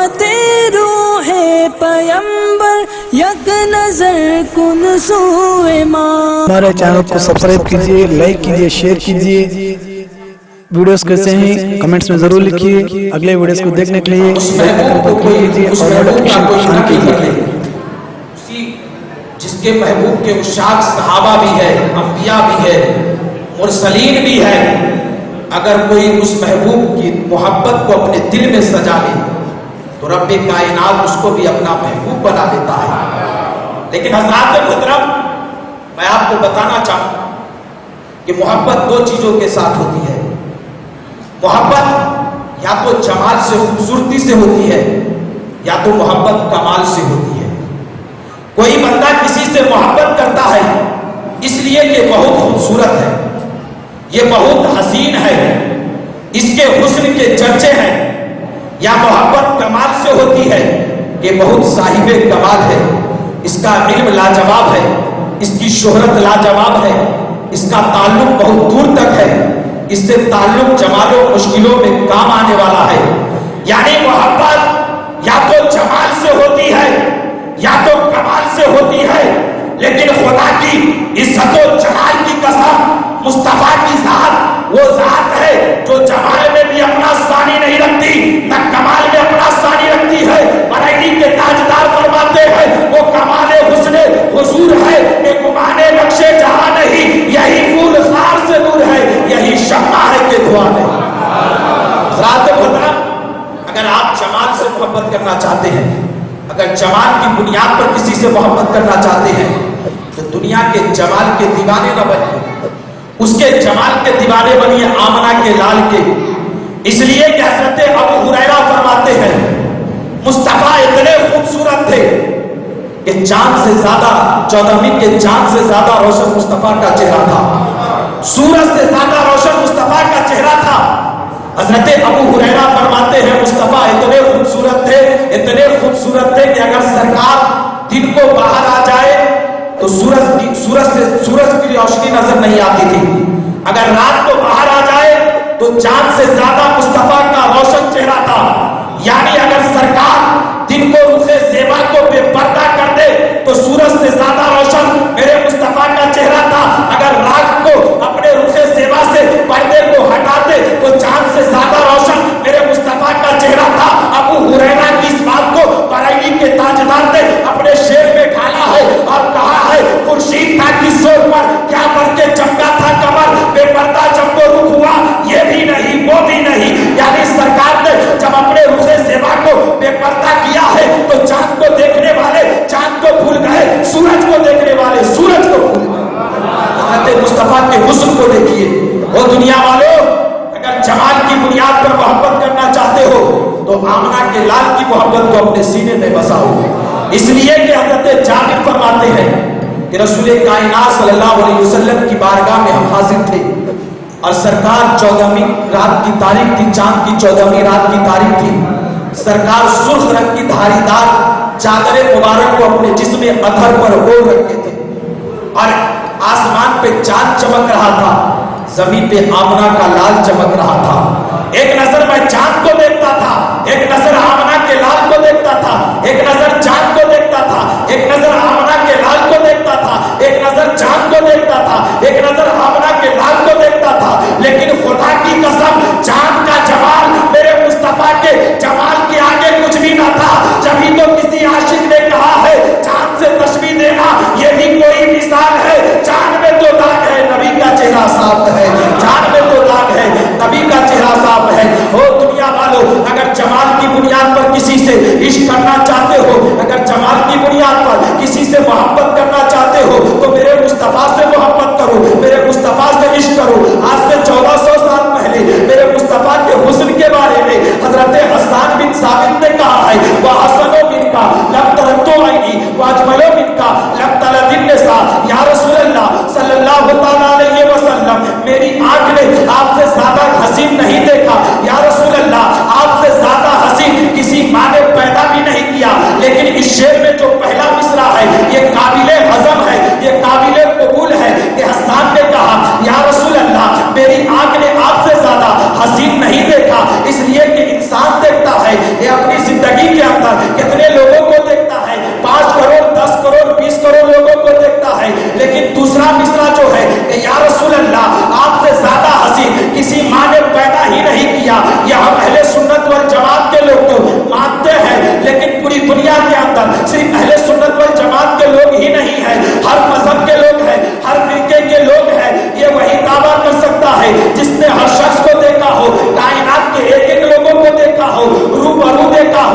حضرت روح پیمبر یک نظر کن سوئے ماں. ہمارے چینل کو سبسکرائب کیجئے، لائک کیجئے، شیئر کیجئے. ویڈیوز کیسے ہیں کمنٹس میں ضرور لکھیے. اگلے ویڈیوز کو دیکھنے کے لیے بیل آئیکن پر کلک کیجئے اور نوٹیفیکیشن کو آن کیجئے. جس کے محبوب کے عشاق صحابہ بھی ہے، انبیاء بھی ہے، مرسلین بھی ہے. اگر کوئی اس محبوب کی محبت کو اپنے دل میں سجا لے تو رب کائنات اس کو بھی اپنا محبوب بنا دیتا ہے. لیکن حضرات محترم، میں آپ کو بتانا چاہوں کہ محبت دو چیزوں کے ساتھ ہوتی ہے. محبت یا تو جمال سے، خوبصورتی سے ہوتی ہے، یا تو محبت کمال سے ہوتی ہے. کوئی بندہ کسی سے محبت کرتا ہے اس لیے یہ بہت خوبصورت ہے، یہ بہت حسین ہے، اس کے حسن کے چرچے ہیں. یا محبت کمال سے ہوتی ہے کہ بہت صاحب کمال ہے، اس کا علم لاجواب ہے، اس کی شہرت لاجواب ہے، اس کا تعلق بہت دور تک ہے، اس سے تعلق جمال و مشکلوں میں کام آنے والا ہے. یعنی محبت یا تو جمال سے ہوتی ہے یا تو کمال سے ہوتی ہے. لیکن خدا کی عزت و جلال کی قسم، مصطفیٰ کی ذات وہ ذات ہے جو جمال میں بھی اپنا ثانی نہیں رکھتی، نہ کمال میں اپنا ثانی رکھتی ہے. بریلی کے تاجدار فرماتے ہیں وہ کمال حسن حضور ہے کہ گمان نقش جہاں نہیں، یہی پھول خار سے دور ہے، یہی شمع ہے کہ دھواں نہیں. ذات محترم، اگر آپ جمال سے محبت کرنا چاہتے ہیں، اگر جمال کی بنیاد پر کسی سے محبت کرنا چاہتے ہیں تو دنیا کے جمال کے دیوانے نہ بنیے، اس کے جمال کے دیوانے بنیے آمنہ کے لال کے. اس لیے کہ حضرت ابو ہریرہ فرماتے ہیں مصطفیٰ اتنے خوبصورت تھے کہ چاند سے زیادہ، 14ویں کے چاند سے زیادہ روشن مصطفیٰ کا چہرہ تھا، سورج سے زیادہ روشن مصطفیٰ کا چہرہ تھا. حضرت ابو ہریرہ فرماتے ہیں مصطفیٰ اتنے خوبصورت تھے، اتنے خوبصورت تھے کہ اگر سرکار دن کو باہر آ جائے تو سورج کی روشنی نظر نہیں آتی تھی، اگر رات کو باہر آ جائے تو چاند سے زیادہ مصطفیٰ کا روشن چہرہ تھا. یعنی اگر سرکار دن کو رخ زیبا کو بے پردہ کر دے تو سورج سے زیادہ روشن میرے مصطفیٰ کا چہرہ تھا، اگر رات کو اپنے رخ زیبا سے پردے کو ہٹا دے تو چاند سے زیادہ روشن میرے مصطفیٰ کا چہرہ تھا. ابو ہریرہ کی اس بات کو بریلی کے تاجدار نے اپنے شعر میں ڈھالا ہے اور کہا ہے خورشید تھا کس زور پر کیا بڑھ کے چمکا تھا کمر، بے پردہ جب وہ رخ ہوا یہ بھی نہیں وہ بھی نہیں. یعنی سرکار نے جب اپنے رخ زیبا کو بے پردہ کیا ہے تو چاند کو دیکھنے والے چاند کو بھول گئے، سورج کو دیکھنے والے سورج کو بھول گئے. حضرت مصطفیٰ کے حسن کو دیکھیے. وہ دنیا والوں، اگر جمال کی بنیاد پر محبت کرنا چاہتے ہو تو آمنہ کے لال کی محبت کو اپنے سینے میں بساؤ. اس لیے کہ حضرت جابر فرماتے ہیں کہ رسول کائنات صلی اللہ علیہ وسلم کی بارگاہ میں ہم حاضر تھے اور سرکار 14ویں رات کی تاریخ تھی، چاند کی 14ویں رات کی تاریخ تھی. سرکار سرخ رنگ کی دھاری دار چادر مبارک کو اپنے جسم اطہر پر اوڑھ رکھے تھے اور آسمان پہ چاند چمک رہا تھا، زمین پہ آمنہ کا لال چمک رہا تھا. ایک نظر میں چاند کو دیکھتا تھا، ایک نظر آمنہ کے لال کو دیکھتا تھا، ایک نظر چاند کو دیکھتا تھا، ایک نظر آمنہ کے لال کو دیکھتا تھا، ایک نظر چاند کو دیکھتا تھا، ایک نظر آمنہ کے لال کو دیکھتا تھا. لیکن خدا کی قسم چاند کا جمال میرے مصطفیٰ کے جمال کے آگے کچھ بھی نہ تھا. جبھی تو کسی عاشق نے کہا ہے چاند سے تشبیہ دینا یہ بھی کوئی مثال ہے. چاند میں تو داغ ہے، نبی کا چہرہ صاف ہے. چاند میں تو داغ ہے، نبی کا چہرہ صاف ہے. او دنیا والوں، اگر جمال کی بنیاد پر کسی سے عشق کرنا چاہتے ہو، اگر جمال کی بنیاد پر کسی سے محبت کرنا چاہتے ہو تو میرے مصطفیٰ سے محبت کرو، میرے مصطفیٰ سے عشق کرو. آج سے 1400 سال پہلے میرے مصطفیٰ کے حسن کے بارے میں حضرت حسان بن ثابت نے کہا ہے وَحَسَنُ مِنْكَ لَمْ تَرَدُّ عَيْنِي وَأَجْمَلُ مِنْكَ لَمْ تَلَدِ النِّسَاءُ. یا رسول اللہ صلی اللہ علیہ وسلم، میری آنکھ نے آپ سے زیادہ حسین نہیں دیکھا. یا رسول اللہ آپ سے زیادہ حسین کسی ماں نے پیدا بھی نہیں کیا. لیکن اس شعر میں جو پہلا مصرع ہے یہ قابل ہضم ہے، یہ قابل قبول ہے کہ حسان نے کہا یا رسول اللہ میری آنکھ نے آپ سے زیادہ حسین نہیں دیکھا. اس لیے کہ انسان دیکھتا ہے یہ اپنی زندگی کے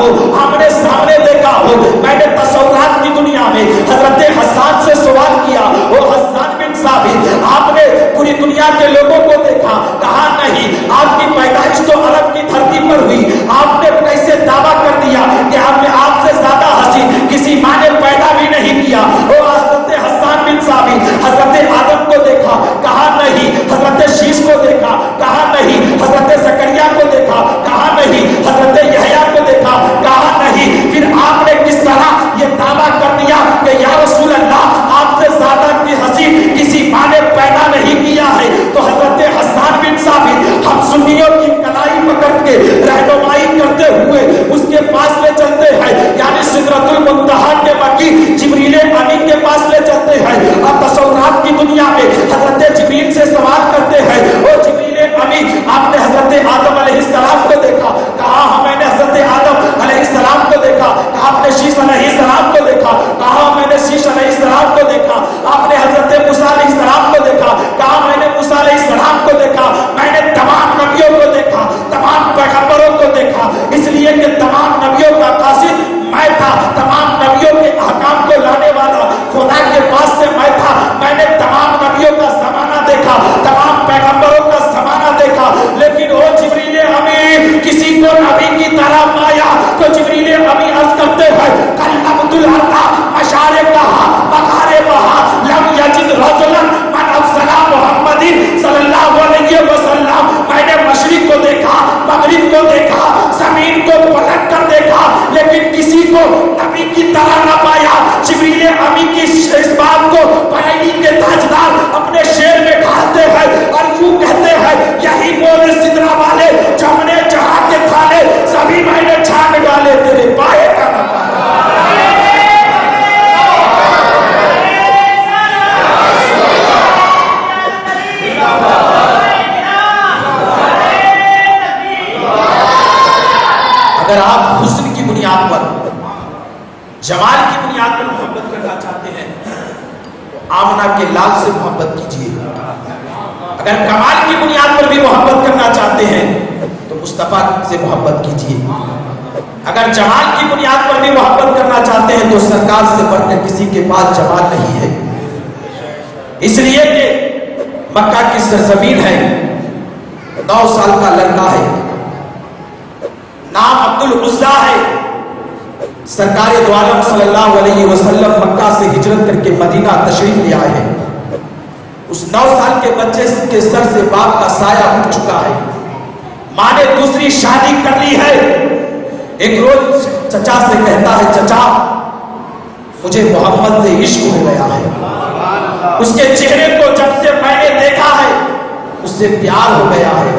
हो, आमने सामने देखा हो। मैंने तसव्वुरात की दुनिया में हजरत हसन से सवाल किया, ओ हसन बिन साबित, आपने पूरी दुनिया के लोगों को देखा? कहा नहीं, आपकी पैदाइश तो अरब की धरती पर हुई, आपने कैसे दावा कर दिया कि आपसे ज्यादा हसीन किसी माँ ने पैदा भी नहीं किया? ओ हजरत हसन बिन साबित, हजरत आदम को देखा? कहा नहीं। हजरत शीश को देखा? कहा नहीं। हजरत जकरिया को देखा? कहा नहीं। हजरत यहया को देखा? कहा नहीं। फिर आपने किस तरह ये दावा कर दिया कि या रसूल अल्लाह, आपसे ज्यादा की हसीन किसी माँ ने पैदा नहीं किया है? तो हजरत हसन बिन साबित हम सुन्नियों की कलाई पकड़ के रहनुमाई करते हुए उसके पास ले चलते हैं, यानी सिदरतुल मुंतहा के बाकी जिब्रील अमीन के पास ले चलते हैं। अब तसव्वुरात की दुनिया में हजरत जिब्रील से सवाल करते हैं, ओ जिब्रील अमीन, आपने हजरत आदम अलैहिस्सलाम को देखा? कहा हाँ, मैंने हजरत आदम अलैहिस्सलाम को देखा। आपने शीश अलैहिस्सलाम को देखा? कहा मैंने शीश अलैहिस्सलाम को देखा। आपने हजरत मूसा अलैहिस्सलाम को देखा? कहा मैंने मूसा अलैहिस्सलाम को देखा। मैंने तमाम नबियों को देखा, तमाम पैगंबरों को देखा, इसलिए कि तमाम नबियों का कासिद मैं था, तमाम नबियों के अहकाम को लाने वाला खुदा के पास से मैं था। मैंने तमाम नबियों का ज़माना देखा, तमाम पैगंबरों का ज़माना देखा, लेकिन वो जिब्रील अमीन किसी को नबी की तरह पाया तो जिब्रील अमीन अर्ज़ करते हैं, कल अब्दुल अता अशारे कहा बखारे बहा लम यजिद रजुलन मन अफसला मुहम्मदिन सल्लल्लाहु अलैहि वसल्लम। मैंने मशरिक को देखा, मगरिब को देखा, जमीन को पलट कर देखा, लेकिन किसी को नबी की तरह ना पाया। जिब्रील अमीन की इस बात को बरेली के ताजदार अपने शेर में ढालते हैं और यूं कहते हैं, यही मोर सिदरा वाले जो हमने जहां के थाने सभी मैंने छान डाले, तेरे पाए का ना पाया। अगर आप हुस्न की बुनियाद पर, जमाल की बुनियाद पर मोहब्बत करना चाहते हैं तो आमना के लाल से मोहब्बत कीजिए। अगर कमाल की बुनियाद पर भी मोहब्बत करना चाहते हैं तो मुस्तफा से मोहब्बत कीजिए। अगर जमाल की बुनियाद पर भी मोहब्बत करना चाहते हैं तो सरकार से बढ़कर किसी के पास जमाल नहीं है। इसलिए कि मक्का की सरजमीन है, 9 साल का लड़का है, नाम अब्दुल उज़्ज़ा है। सरकार दो आलम सल्लल्लाहु अलैहि वसल्लम मक्का से हिजरत करके मदीना तशरीफ ले आए हैं। उस 9 साल के बच्चे के सर से बाप का साया उठ चुका है। माँ ने दूसरी शादी कर ली है। एक रोज चचा से कहता है, चचा मुझे मोहम्मद से इश्क हो गया है, उसके चेहरे को जब से मैंने देखा है उससे प्यार हो गया है।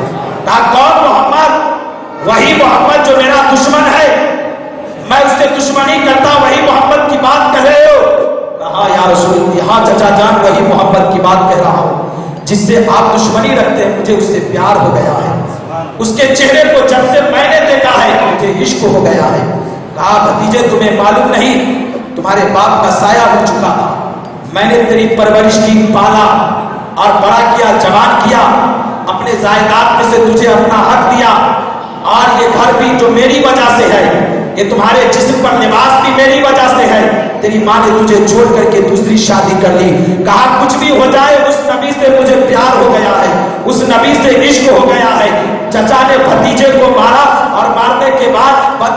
कहा कौन मोहम्मद? वही मोहम्मद जो मेरा दुश्मन है, मैं उससे दुश्मनी करता, वही मोहम्मद की बात कह रहे हो? कहा या रसूल, हाँ चचा जान, वही मोहम्मद की बात कह रहा हूँ जिससे आप दुश्मनी रखते हैं, मुझे उससे प्यार हो गया है। उसके चेहरे को जब से मैंने देखा है मुझे इश्क हो गया है। कहा भतीजे तुम्हें मालूम नहीं, तुम्हारे बाप का साया हो चुका था, मैंने तेरी परवरिश की, पाला और बड़ा किया, जवान किया, अपने जायदाद में से तुझे अपना हक दिया, और ये घर भी जो मेरी वजह से है, ये तुम्हारे जिस्म पर लिबास भी मेरी वजह से है। तेरी माँ ने तुझे छोड़ करके दूसरी शादी कर ली। कहा कुछ भी हो जाए उस नबी से मुझे प्यार हो गया है, उस नबी से इश्क हो गया है। चचा ने भतीजे को मारा और मारने के बाद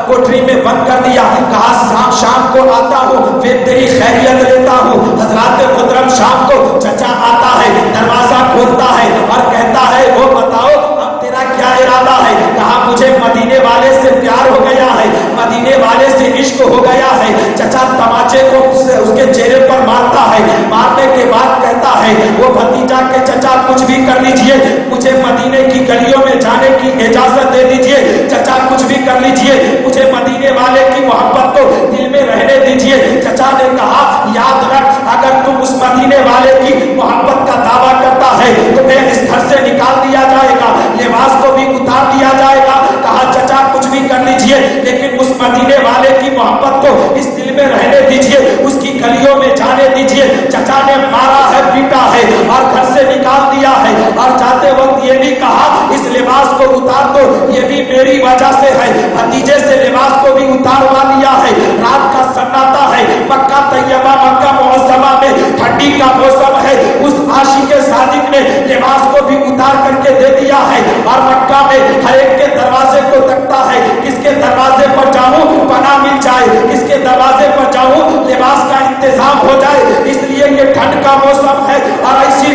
कोठरी में बंद कर दिया। कहा शाम को आता हूँ फिर तेरी खैरियत लेता हूँ। हजरात मुहतरम शाम को चचा आता है, दरवाजा खोलता है और कहता है वो बताओ अब तेरा क्या इरादा है? कहा मुझे मदीने वाले से प्यार हो गया है, मदीने वाले से इश्क हो गया है। चचा तमाचे को उसके चेहरे पर मारता है, मारने के बाद कहता है वो भतीजा के चचा कुछ भी कर लीजिए, मुझे मदीने की गलियों में जाने की इजाजत दे दीजिए। चचा कुछ भी कर लीजिए, मुझे मदीने वाले की मोहब्बत को दिल में रहने दीजिए। चचा ने कहा याद रख, अगर तुम उस मदीने वाले की मोहब्बत का दावा करता है तो मैं इस घर से निकाल दिया जाएगा, लिबास को भी उतार दिया जाएगा। कहा चचा कुछ भी कर लीजिए, लेकिन उस मदीने वाले की मोहब्बत को इस दिल में रहने दीजिए, उसकी गलियों में जाने दीजिए। चचा ने मारा है, पीटा है और घर से निकाल दिया है, और जाते वक्त ये भी कहा इस लिबास को उतार दो, ये भी मेरी वजह से है। भतीजे से लिबास को भी खाना मिल जाए, किसके दरवाजे पर जाऊं लिबास का इंतजाम हो जाए। इसलिए ये ठंड का मौसम है और ऐसी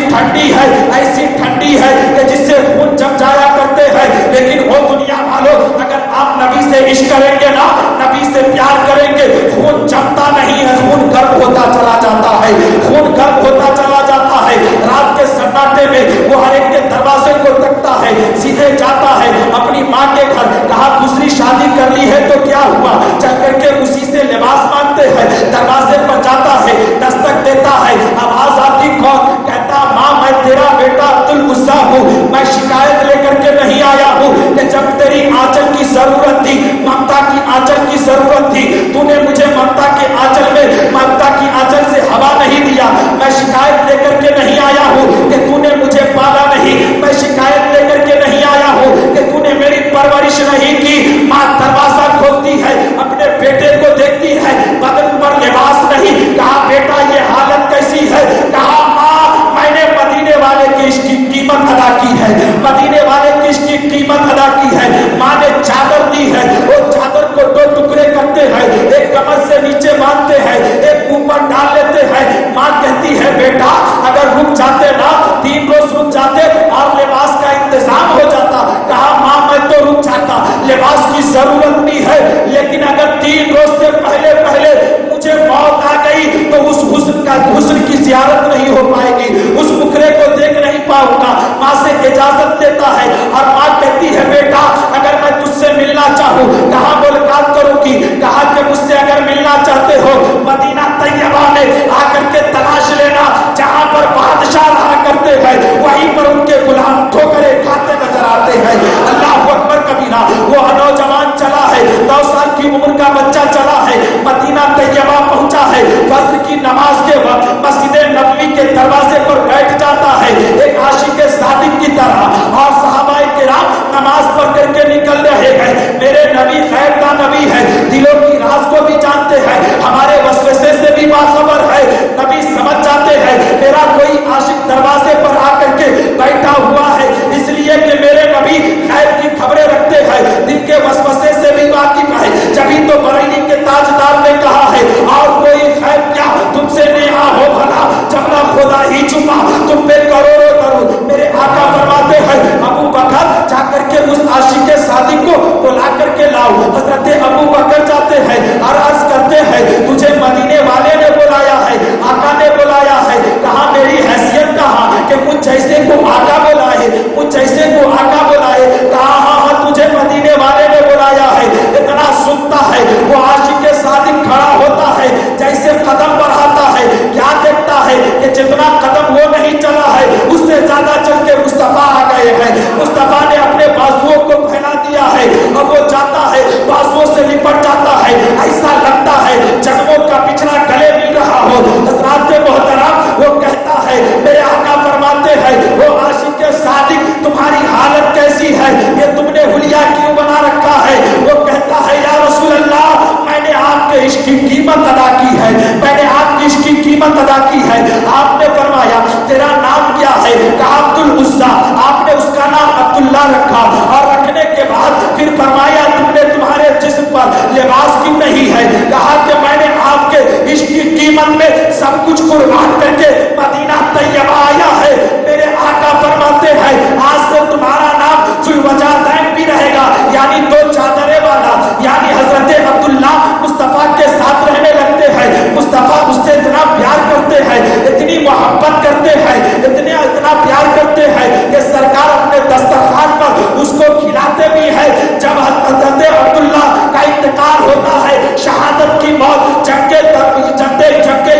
ठंडी है कि जिससे खून जम जाया करते हैं। लेकिन वो दुनिया वालों, अगर आप नबी से इश्क करेंगे ना, नबी से प्यार करेंगे, खून जमता नहीं है, खून गर्म होता चला जाता है, खून गर्म होता चला जाता है। रात के सन्नाटे में वो हर एक के दरवाजे को तकता है, सीधे जाता है अपनी माँ के घर। कहा दूसरी शादी कर ली है तो क्या हुआ, चल करके उसी से लिबास मांगते हैं। दरवाजे पर जाता है, दस्तक देता है, आवाज आती कौन, कहता माँ मैं तेरा बेटा अब्दुल उज़्ज़ा हूँ, मैं शिकायत लेकर के नहीं आया हूँ कि जब तेरी आंचल की जरूरत थी, ममता की आंचल की जरूरत थी, तूने मुझे ममता के आंचल में, ममता की आंचल से हवा नहीं दिया। मैं शिकायत लेकर के नहीं आया हूँ कि तूने मुझे पाला नहीं, मैं शिकायत लेकर के नहीं आया हूँ कि तूने मेरी परवरिश नहीं की। माँ दरवाजा खोलती है, अपने बेटे को देखती है, बदन पर लिबास नहीं। कहा बेटा ये हालत कैसी है, कहा माँ मैंने मदीने वाले की इसकी कीमत अदा की है, मदीने वाले की इसकी कीमत अदा की है। माँ ने चादर दी है, वो चादर को दो टुकड़े करते हैं, एक कमर से नीचे बांधते हैं, एक ऊपर डाल लेते हैं। माँ कहती है बेटा अगर रुक जाते ना, 3 रोज रुक जाते और लिबास का इंतजाम हो जाता। कहा माँ मैं तो रुक जाता, लिबास की जरूरत भी है, लेकिन अगर 3 रोज से पहले पहले मुझे मौत आ गई तो उस हुस्न की जियारत नहीं हो पाएगी, उस मुखरे को देख नहीं पाऊंगा। माँ से इजाजत लेता है और माँ कहती है बेटा अगर मैं तुझसे मिलना चाहूँ, कहाँ मुलाकात करूंगी, कहा कि मुझसे अगर मिलना चाहते हो मदीना तैयबा में आकर के तलाश लेना, जहाँ पर बादशाह रहा करते हैं वहीं पर उनके गुलाम ठोकरे खाते नजर आते हैं। अल्लाह अकबर कबीरा। वो नौजवान चला है, 9 साल की उम्र का बच्चा चला है, मदीना तैयबा पहुंचा है। फज्र की नमाज के वक्त मस्जिद नबवी के दरवाजे पर बैठ जाता है एक आशिक सादिक की तरह, और सहाबाए किराम नमाज पढ़ करके निकल रहे हैं। मेरे नबी खैर का नबी है, दिलों की राज को भी जानते हैं, हमारे वसवसे से भी बाखबर है। नबी समझ जाते हैं मेरा कोई आशिक दरवाजे पर आकर के बैठा हुआ है, इसलिए कि मेरे नबी खैर की खबरें रखते हैं, दिल के वसवसे से भी वाकिफ है। जभी तो बरेली के ताजदार ने कहा है और कोई खैर क्या तुमसे नेहा हो भला, जब ना खुदा ही छुपा तुम पे करोड़ों करोड़। मेरे आका फरमाते हैं अबू बकर जाकर के उस आशिक सादिक को बुला करके लाओ। हजरत अबू बकर जाते हैं और अर्ज करते हैं तुझे मदीने वाले ने बुलाया है, आका ने बुलाया है। कहा मेरी हैसियत कहा कि मुझ जैसे को आका बुलाए, मुझ जैसे को आका बुलाए। कहा हाँ तुझे मदीने वाले ने बुलाया है। इतना सुनता है वो आशिक सादिक खड़ा होता है, जैसे कदम बढ़ाता है क्या देखता है कि जितना कदम वो नहीं चला है उससे ज्यादा चल के मुस्तफा आ गए हैं। मुस्तफा ने अपने बाजुओं को फैला दिया है और वो जाता है बाजुओं से लिपट जाता है, ऐसा लगता है जख्मों का पिछड़ा गले मिल रहा हो। हज़रात मोहतरम वो कहता है मेरे आका फरमाते हैं वो आशिक सादिक तुम्हारी हालत कैसी है, ये तुमने हुलिया क्यों बना रखा है। वो कहता है या रसूल अल्लाह मैंने आपके इश्क की कीमत अदा की है, मैंने आपकी इश्क की कीमत अदा की है। आपने फरमाया तेरा नाम क्या है, कहा अब्दुल उज़्ज़ा। आपने उसका नाम अब्दुल्ला रखा और रखने के बाद फिर फरमाया तुमने तुम्हारे जिस्म पर लिबास क्यों नहीं है, कहा कि मैंने आपके इश्क की कीमत में सब कुछ कुर्बान करके मदीना तैयबा आया है। मेरे आका फरमाते हैं आज से तुम्हारा नाम जुलवजादैन भी रहेगा, यानी 2 चादरे वाला। यानी हजरत अब्दुल्ला मुस्तफा के साथ रहने लगते हैं, मुस्तफा उससे इतना प्यार करते हैं, इतनी मोहब्बत करते हैं, इतना प्यार करते हैं कि सरकार अपने दस्तरखान पर उसको खिलाते भी है। जब हजरत अब्दुल्ला का इंतकाल होता है, शहादत की मौत जंगे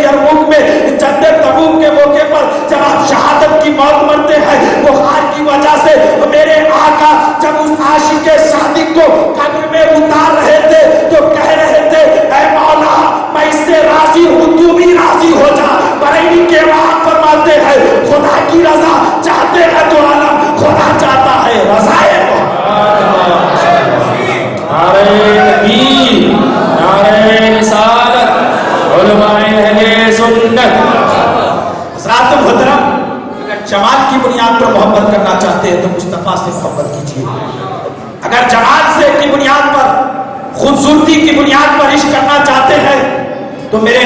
यरमुक में, जंगे तबूक के मौके पर जब आप शहादत की मौत मरते हैं बुखार की वजह से, मेरे आका जब उस आशिक सादिक को कब्र में उतार रहे थे तो कह रहे थे ऐ मौला मैं इससे राजी हूँ, तू भी राजी हो जा। बरेली के वहां फरमाते हैं खुदा की रजा चाहते हैं तो आलम खुदा चाहता है, रज़ाए नारे तकबीर, नारे रिसालत, उलमाए अहले सुन्नत। हज़रात मोहतरम अगर जमाल की बुनियाद पर मोहब्बत करना चाहते हैं तो मुस्तफा से मोहब्बत कीजिए। अगर जमाल से की बुनियाद पर खूबसूरती की बुनियाद पर इश्क करना चाहते हैं तो मेरे